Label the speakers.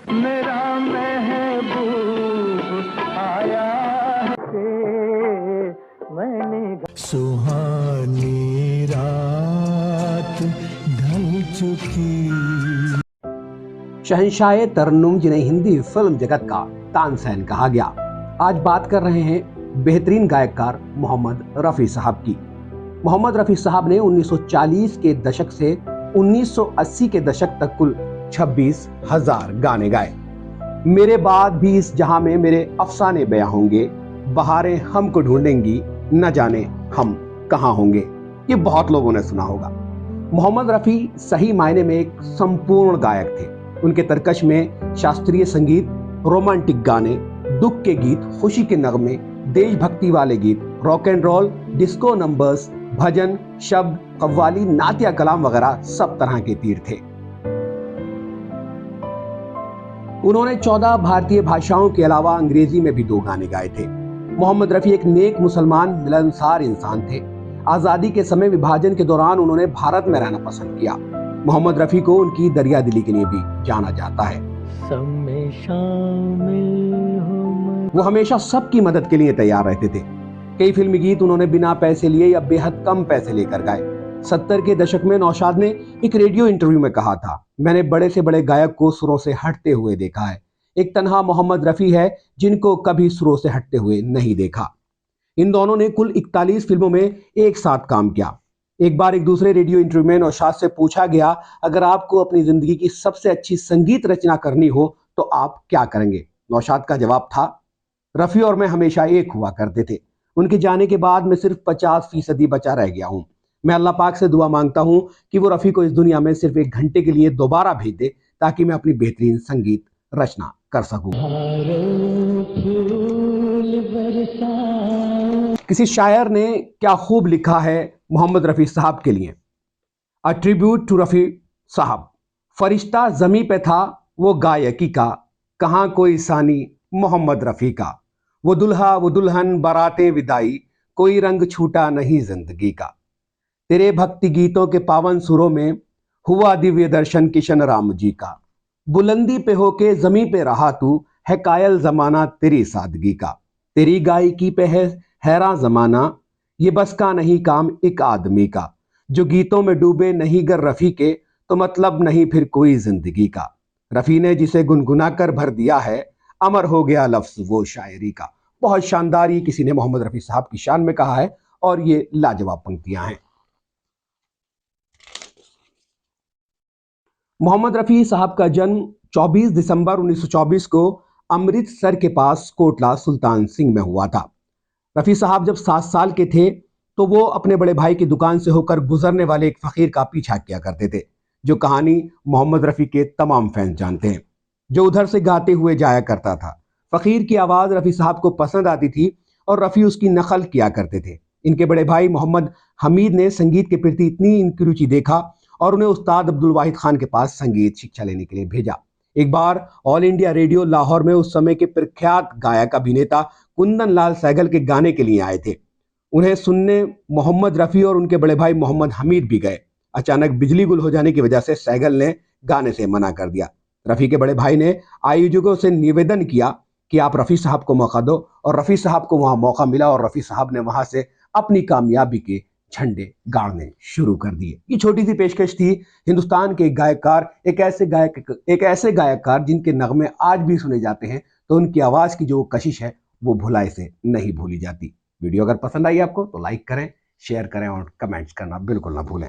Speaker 1: मेरा महबूब आया है, मैंने सुहानी रात ढल चुकी।
Speaker 2: शहंशाह तरन्नुम जिन्हें हिंदी फिल्म जगत का तानसेन कहा गया, आज बात कर रहे हैं बेहतरीन गायककार मोहम्मद रफी साहब की। मोहम्मद रफी साहब ने 1940 के दशक से 1980 के दशक तक कुल 26,000 गाने गाए। मेरे बाद भी इस जहां में मेरे अफसाने बयां होंगे, बहारें हमको ढूंढेंगी, न जाने हम कहां होंगे। ये बहुत लोगों ने सुना होगा। मोहम्मद रफी सही मायने में एक संपूर्ण गायक थे। उनके तरकश में शास्त्रीय संगीत, रोमांटिक गाने, दुख के गीत, खुशी के नगमे, देशभक्ति वाले गीत, rock and roll, disco numbers, भजन, शब्द, कव्वाली, नातिया कलाम वगैरह सब तरह के तीर थे। उन्होंने 14 भारतीय भाषाओं के अलावा अंग्रेजी में भी 2 गाने गाए थे। मोहम्मद रफी एक नेक मुसलमान, मिलनसार इंसान थे। आजादी के समय विभाजन के दौरान उन्होंने भारत में रहना पसंद किया। मोहम्मद रफी को उनकी दरिया दिली के लिए भी जाना जाता है। वो हमेशा सबकी मदद के लिए तैयार रहते थे। कई फिल्मी गीत उन्होंने बिना पैसे लिए या बेहद कम पैसे लेकर गाए। 70 के दशक में नौशाद ने एक रेडियो इंटरव्यू में कहा था, मैंने बड़े से बड़े गायक को सुरों से हटते हुए देखा है, एक तन्हा मोहम्मद रफी है जिनको कभी सुरों से हटते हुए नहीं देखा। इन दोनों ने कुल 41 फिल्मों में एक साथ काम किया। एक बार एक दूसरे रेडियो इंटरव्यू में नौशाद से पूछा गया, अगर आपको अपनी जिंदगी की सबसे अच्छी संगीत रचना करनी हो तो आप क्या करेंगे? नौशाद का जवाब था, रफी और मैं हमेशा एक हुआ करते थे। उनके जाने के बाद मैं सिर्फ 50% बचा रह गया हूं। मैं अल्लाह पाक से दुआ मांगता हूं कि वो रफी को इस दुनिया में सिर्फ 1 घंटे के लिए दोबारा भेज दे ताकि मैं अपनी बेहतरीन संगीत रचना कर सकूं। किसी शायर ने क्या खूब लिखा है मोहम्मद रफी साहब के लिए, अ ट्रिब्यूट टू रफी साहब। फरिश्ता जमी पे था वो गायकी का, कहां कोई सानी मोहम्मद रफी का। वो दुल्हा वो दुल्हन बारातें विदाई, कोई रंग छूटा नहीं जिंदगी का। तेरे भक्ति गीतों के पावन सुरों में हुआ दिव्य दर्शन किशन राम जी का। बुलंदी पे होके जमी पे रहा तू, है कायल जमाना तेरी सादगी का। तेरी गायकी पे है हैरान जमाना, ये बस का नहीं काम एक आदमी का। जो गीतों में डूबे नहीं गर रफी के, तो मतलब नहीं फिर कोई जिंदगी का। रफी ने जिसे गुनगुना कर भर दिया है, अमर हो गया लफ्ज वो शायरी का। बहुत शानदार ये किसी ने मोहम्मद रफी साहब की शान में कहा है और ये लाजवाब पंक्तियां हैं। मोहम्मद रफी साहब का जन्म 24 दिसंबर 1924 को अमृतसर के पास कोटला सुल्तान सिंह में हुआ था। रफी साहब जब 7 साल के थे तो वो अपने बड़े भाई की दुकान से होकर गुजरने वाले एक फकीर का पीछा किया करते थे, जो कहानी मोहम्मद रफी के तमाम फैंस जानते हैं, जो उधर से गाते हुए जाया करता था। फकीर की आवाज़ रफी साहब को पसंद आती थी और रफी उसकी नकल किया करते थे। इनके बड़े भाई मोहम्मद हमीद ने संगीत के प्रति इतनी इनकी रुचि देखा और उन्हें उस्ताद अब्दुल वाहिद खान के पास संगीत शिक्षा लेने के लिए भेजा। एक बार ऑल इंडिया रेडियो लाहौर में उस समय के प्रख्यात गायक अभिनेता कुंदन लाल सहगल के गाने के लिए आए थे। उन्हें सुनने मोहम्मद रफी और उनके बड़े भाई मोहम्मद हमीद भी गए। अचानक बिजली गुल हो जाने की वजह से सहगल ने गाने से मना कर दिया। रफी के बड़े भाई ने आयोजकों से निवेदन किया कि आप रफी साहब को मौका दो, और रफी साहब को वहां मौका मिला और रफी साहब ने वहां से अपनी कामयाबी के झंडे गाड़ने शुरू कर दिए। ये छोटी सी पेशकश थी हिंदुस्तान के गायकार, एक ऐसे गायककार जिनके नगमे आज भी सुने जाते हैं, तो उनकी आवाज की जो कशिश है वो भुलाए से नहीं भूली जाती। वीडियो अगर पसंद आई आपको तो लाइक करें, शेयर करें और कमेंट्स करना बिल्कुल ना भूलें।